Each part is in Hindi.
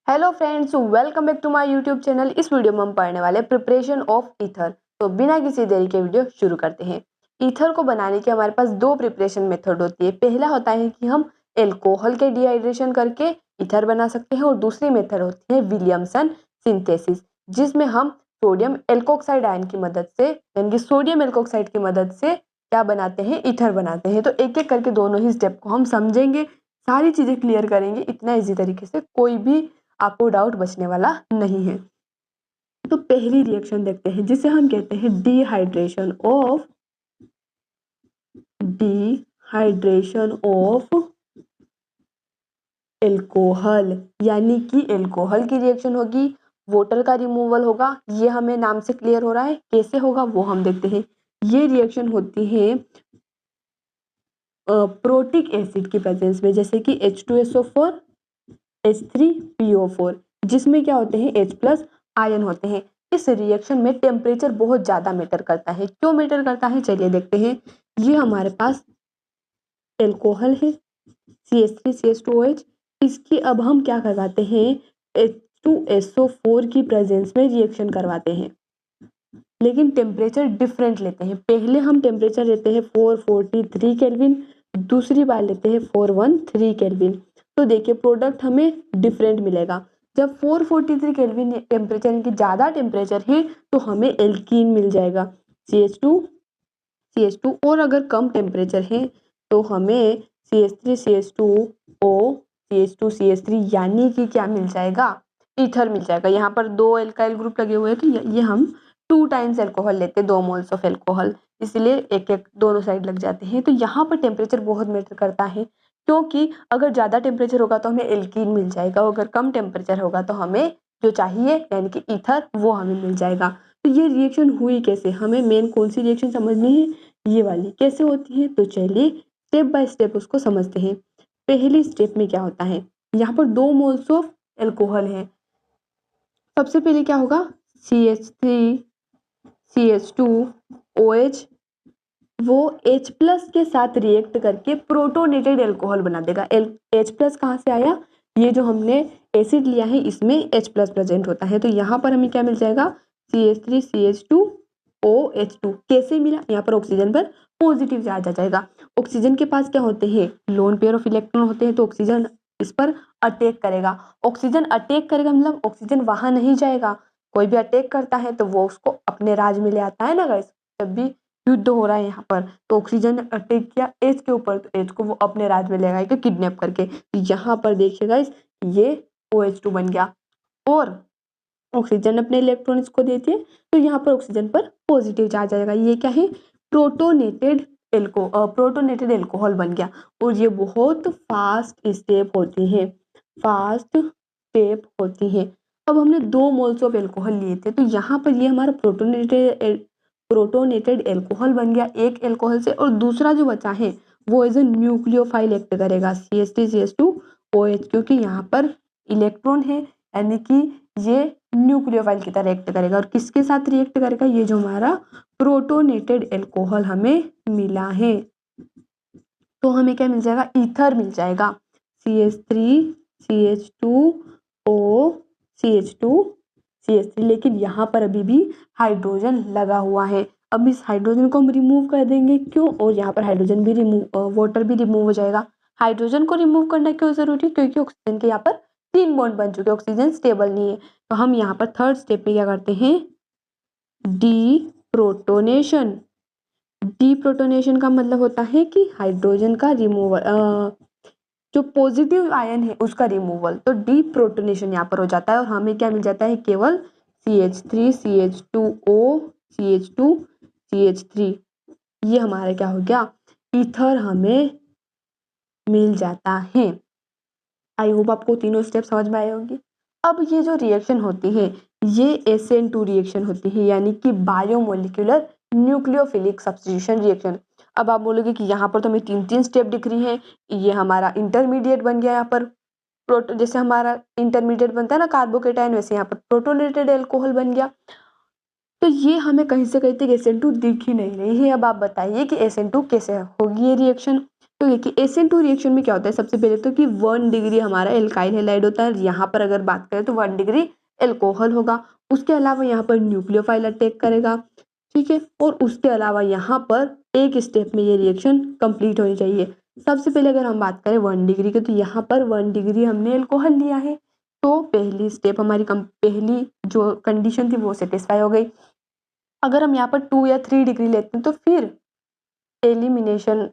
Hello friends, welcome back to my YouTube channel. इस वीडियो में हम पढ़ने वाले प्रिपरेशन ऑफ ईथर। तो बिना किसी देरी के वीडियो शुरू करते हैं। ईथर को बनाने के हमारे पास दो प्रिपरेशन मेथड होती है। पहला होता है कि हम एल्कोहल के डिहाइड्रेशन करके ईथर बना सकते हैं, और दूसरी मेथड होती है विलियमसन सिंथेसिस, जिसमें हम सोडियम एल्कोक्साइड आयन की मदद से, यानी कि सोडियम एल्कोक्साइड की मदद से क्या बनाते हैं, ईथर बनाते हैं। तो एक एक करके दोनों ही स्टेप को हम समझेंगे, सारी चीजें क्लियर करेंगे इतना इजी तरीके से, कोई भी आपको डाउट बचने वाला नहीं है। तो पहली रिएक्शन देखते हैं, जिसे हम कहते हैं डिहाइड्रेशन ऑफ एल्कोहल, यानी कि एल्कोहल की रिएक्शन होगी, वाटर का रिमूवल होगा। ये हमें नाम से क्लियर हो रहा है, कैसे होगा वो हम देखते हैं। ये रिएक्शन होती है प्रोटिक एसिड की प्रेजेंस में, जैसे कि H2SO4 H3PO4, जिसमें क्या होते हैं H+ आयन होते हैं। इस रिएक्शन में टेम्परेचर बहुत ज्यादा मैटर करता है। क्यों मैटर करता है, चलिए देखते हैं। ये हमारे पास एल्कोहल है CH3CH2OH, इसकी अब हम क्या करवाते हैं, H2SO4 की प्रेजेंस में रिएक्शन करवाते हैं, लेकिन टेम्परेचर डिफरेंट लेते हैं। पहले हम टेम्परेचर लेते हैं 443 केल्विन, दूसरी बार लेते हैं 413 केल्विन। तो देखिए प्रोडक्ट हमें डिफरेंट मिलेगा। जब 443 केल्विन टेम्परेचर, यानी कि ज़्यादा टेम्परेचर है, तो हमें एल्कीन मिल जाएगा CH2, और अगर कम टेम्परेचर है तो हमें CH3CH2O CH2CH3, यानी कि क्या मिल जाएगा, ईथर मिल जाएगा। यहाँ पर दो एल्काइल ग्रुप लगे हुए हैं, तो ये हम 2 टाइम्स एल्कोहल लेते हैं, 2 मोल्स ऑफ एल्कोहल, इसलिए एक एक दोनों साइड लग जाते हैं। तो यहाँ पर टेम्परेचर बहुत मैटर करता है, क्योंकि अगर ज़्यादा टेम्परेचर होगा तो हमें एल्कीन मिल जाएगा, अगर कम टेम्परेचर होगा तो हमें जो चाहिए यानी कि ईथर वो हमें मिल जाएगा। तो ये रिएक्शन हुई कैसे, हमें मेन कौन सी रिएक्शन समझनी है, ये वाली कैसे होती है। तो चलिए स्टेप बाय स्टेप उसको समझते हैं। पहली स्टेप में क्या होता है, यहाँ पर 2 मोल्स ऑफ एल्कोहल है। सबसे पहले क्या होगा, CH3CH2OH वो H+ के साथ रिएक्ट करके प्रोटोनेटेड एल्कोहल बना देगा। H+ कहाँ से आया, ये जो हमने एसिड लिया है इसमें H+ प्रेजेंट होता है। तो यहाँ पर हमें क्या मिल जाएगा, CH3CH2OH2। कैसे मिला, यहाँ पर ऑक्सीजन पर पॉजिटिव चार्ज आ जाएगा। ऑक्सीजन के पास क्या होते हैं, लोन पेयर ऑफ इलेक्ट्रॉन होते हैं, तो ऑक्सीजन इस पर अटैक करेगा। ऑक्सीजन अटैक करेगा मतलब ऑक्सीजन वहां नहीं जाएगा। कोई भी अटैक करता है तो वो उसको अपने राज में ले आता है ना गाइस। जब भी युद्ध हो रहा है यहाँ पर, तो ऑक्सीजन ने अटैक किया एच के ऊपर, तो एच को वो अपने राज में ले आएगा किडनैप करके। यहाँ पर देखिए गाइस, ये OH2 बन गया, और ऑक्सीजन अपने इलेक्ट्रॉन इसको देती है, तो यहाँ पर ऑक्सीजन पर पॉजिटिव चार्ज आएगा। ये क्या है, प्रोटोनेटेड एल्कोहल बन गया। और ये बहुत फास्ट स्टेप होती है, अब हमने 2 मोल्स ऑफ एल्कोहल लिए थे, तो यहाँ पर ये हमारा प्रोटोनेटेड एल्कोहल बन गया एक एल्कोहल से, और दूसरा जो बचा है वो एज ए न्यूक्लियोफाइल एक्ट करेगा CH3CH2OH, क्योंकि यहाँ पर इलेक्ट्रॉन है, यानी कि ये न्यूक्लियोफाइल की तरह एक्ट करेगा। और किसके साथ रिएक्ट करेगा, ये जो हमारा प्रोटोनेटेड एल्कोहल हमें मिला है, तो हमें क्या मिल जाएगा, ईथर मिल जाएगा। CH3CH2O CH2CH3, लेकिन यहाँ पर अभी भी हाइड्रोजन लगा हुआ है। अब इस हाइड्रोजन को हम रिमूव कर देंगे, क्यों, और यहाँ पर हाइड्रोजन भी वाटर भी रिमूव हो जाएगा। हाइड्रोजन को रिमूव करना क्यों जरूरी है, क्योंकि ऑक्सीजन के यहाँ पर 3 बॉन्ड बन चुके हैं, ऑक्सीजन स्टेबल नहीं है। तो हम यहाँ पर थर्ड स्टेप में क्या करते हैं, डीप्रोटोनेशन का मतलब होता है कि हाइड्रोजन का रिमूवल, जो पॉजिटिव आयन है उसका रिमूवल। तो डीप्रोटोनेशन यहाँ पर हो जाता है, और हमें क्या मिल जाता है, केवल CH3CH2O CH2CH3, ये हमारा क्या हो गया, ईथर हमें मिल जाता है। आई होप आपको तीनों स्टेप समझ में आए होंगे। अब ये जो रिएक्शन होती है, ये SN2 रिएक्शन होती है, यानी कि बायोमोलिकुलर न्यूक्लियोफिलिक सब्स्टिट्यूशन रिएक्शन। अब आप बोलोगे कि यहाँ पर तो हमें 3 स्टेप दिख रही है, ये हमारा इंटरमीडिएट बन गया। यहाँ पर जैसे हमारा इंटरमीडिएट बनता है ना कार्बोकेटायन, वैसे यहाँ पर प्रोटोनेटेड एल्कोहल बन गया। तो ये हमें कहीं से कहीं तक SN2 दिख ही नहीं रही है। अब आप बताइए कि SN2 कैसे होगी ये रिएक्शन। तो देखिए SN2 रिएक्शन में क्या होता है, सबसे पहले तो कि 1 डिग्री हमारा एल्काइल हैलाइड होता है, यहाँ पर अगर बात करें तो 1 डिग्री एल्कोहल होगा। उसके अलावा यहाँ पर न्यूक्लियोफाइल अटैक करेगा, ठीक है। और उसके अलावा यहाँ पर एक स्टेप में ये रिएक्शन कंप्लीट होनी चाहिए। सबसे पहले अगर हम बात करें 1 डिग्री की, तो यहाँ पर 1 डिग्री हमने एल्कोहल लिया है, तो पहली स्टेप हमारी पहली जो कंडीशन थी वो सेटिस्फाई हो गई। अगर हम यहाँ पर 2 या 3 डिग्री लेते हैं तो फिर एलिमिनेशन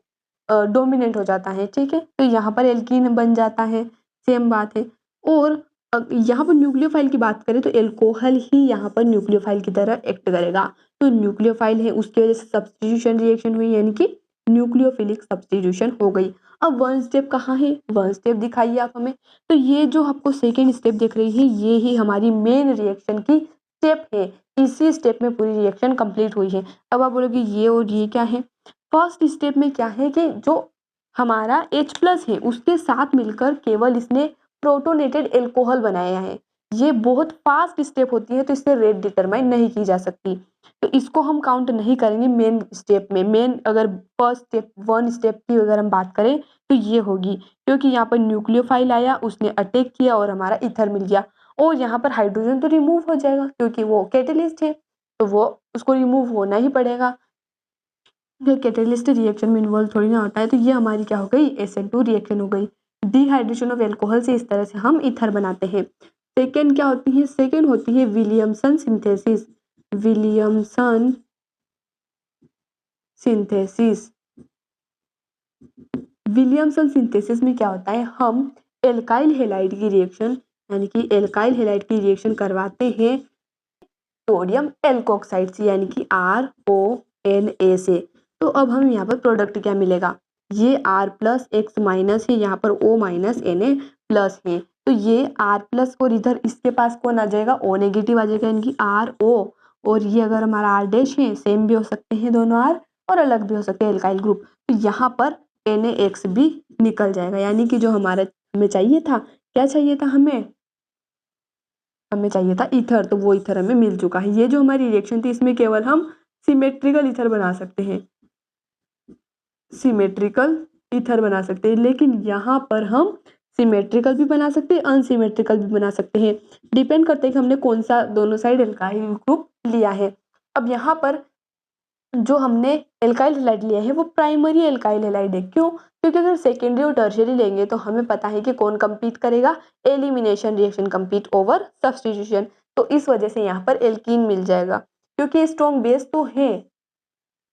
डोमिनेंट हो जाता है, ठीक है। तो यहाँ पर एल्कीन बन जाता है, सेम बात है। और यहाँ पर न्यूक्लियोफाइल की बात करें तो एल्कोहल ही यहाँ पर न्यूक्लियोफाइल की तरह एक्ट करेगा। तो न्यूक्लियोफाइल है, उसकी वजह से सब्स्टिट्यूशन रिएक्शन हुई, यानी कि न्यूक्लियोफिलिक सब्स्टिट्यूशन हो गई। अब 1 स्टेप कहाँ है, 1 स्टेप दिखाइए आप हमें। तो ये जो आपको सेकेंड स्टेप दिख रही है, ये ही हमारी मेन रिएक्शन की स्टेप है। इसी स्टेप में पूरी रिएक्शन कंप्लीट हुई है। अब आप बोलोगे ये और ये क्या है। फर्स्ट स्टेप में क्या है कि जो हमारा H+ है उसके साथ मिलकर केवल इसने प्रोटोनेटेड एल्कोहल बनाया है। ये बहुत फास्ट स्टेप होती है, तो इससे रेट डिटरमाइन नहीं की जा सकती, तो इसको हम काउंट नहीं करेंगे मेन स्टेप में। मेन अगर फर्स्ट स्टेप 1 स्टेप की अगर हम बात करें तो ये होगी, क्योंकि यहाँ पर न्यूक्लियोफाइल आया, उसने अटैक किया और हमारा ईथर मिल गया। और यहाँ पर हाइड्रोजन तो रिमूव हो जाएगा क्योंकि वो कैटेलिस्ट है, तो वो उसको रिमूव होना ही पड़ेगा। कैटेलिस्ट रिएक्शन में इन्वॉल्व थोड़ी ना होता है। तो ये हमारी क्या हो गई, SN2 रिएक्शन हो गई। डिहाइड्रेशन ऑफ एल्कोहल से इस तरह से हम ईथर बनाते हैं। सेकेंड क्या होती है, सेकेंड होती है Williamson synthesis. Williamson synthesis, Williamson synthesis में क्या होता है, हम एल्काइल हैलाइड की रिएक्शन, यानी कि एल्काइल हैलाइड की रिएक्शन करवाते हैं सोडियम एल्कोक्साइड से, यानी कि RONA से। तो अब हम यहाँ पर प्रोडक्ट क्या मिलेगा, ये R+X- है, यहाँ पर O-Na+ है। तो ये R+ और इधर इसके पास कौन आ जाएगा, O नेगेटिव आ जाएगा, यानी कि RO। और ये अगर हमारा R' है, सेम भी हो सकते हैं दोनों R, और अलग भी हो सकते हैं एल्काइल ग्रुप, तो यहाँ पर NaX भी निकल जाएगा। यानी कि जो हमारा हमें चाहिए था, क्या चाहिए था हमें चाहिए था ईथर, तो वो ईथर हमें मिल चुका है। ये जो हमारी रिएक्शन थी, इसमें केवल हम सिमेट्रिकल ईथर बना सकते हैं, सिमेट्रिकल ईथर बना सकते हैं, लेकिन यहाँ पर हम सिमेट्रिकल भी बना सकते हैं, अनसिमेट्रिकल भी बना सकते हैं, डिपेंड करते हैं कि हमने कौन सा दोनों साइड एल्काइल ग्रुप लिया है। अब यहाँ पर जो हमने एल्काइल हैलाइड लिया है वो प्राइमरी एल्काइल हैलाइड है। क्यों, क्योंकि अगर सेकेंडरी और टर्शियरी लेंगे तो हमें पता है कि कौन कंपीट करेगा, elimination reaction compete over substitution. तो इस वजह से यहाँ पर एल्कीन मिल जाएगा, क्योंकि स्ट्रॉन्ग बेस तो है,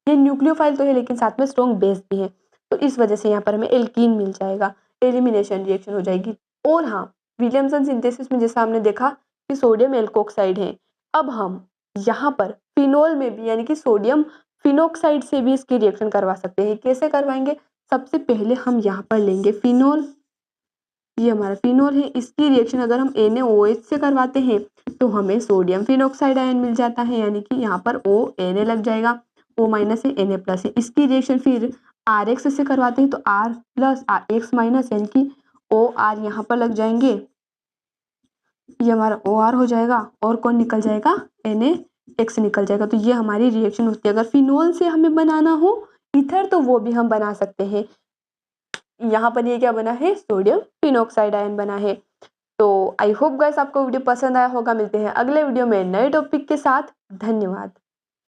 ये न्यूक्लियोफाइल तो है लेकिन साथ में स्ट्रॉन्ग बेस भी है, तो इस वजह से यहाँ पर हमें एल्कीन मिल जाएगा, एलिमिनेशन रिएक्शन हो जाएगी। और हाँ, विलियमसन सिंथेसिस में जैसा हमने देखा कि सोडियम एल्कोक्साइड है, अब हम यहाँ पर फिनोल में भी, यानी कि सोडियम फिनोक्साइड से भी इसकी रिएक्शन करवा सकते हैं। कैसे करवाएंगे, सबसे पहले हम यहाँ पर लेंगे फिनोल, ये हमारा फिनोल है, इसकी रिएक्शन अगर हम NaOH से करवाते हैं तो हमें सोडियम फिनोक्साइड आयन मिल जाता है, यानी कि यहाँ पर ONa लग जाएगा, O- है Na+ है। इसकी रिएक्शन फिर RX से करवाते हैं तो R+X- यानी कि OR यहाँ पर लग जाएंगे, ये हमारा OR हो जाएगा, और कौन निकल जाएगा, NaX निकल जाएगा। तो ये हमारी रिएक्शन होती है। अगर फिनोल से हमें बनाना हो ईथर तो वो भी हम बना सकते हैं। यहाँ पर ये क्या बना है, सोडियम फिनोक्साइड आयन बना है। तो आई होप गाइस आपको वीडियो पसंद आया होगा। मिलते हैं अगले वीडियो में नए टॉपिक के साथ। धन्यवाद।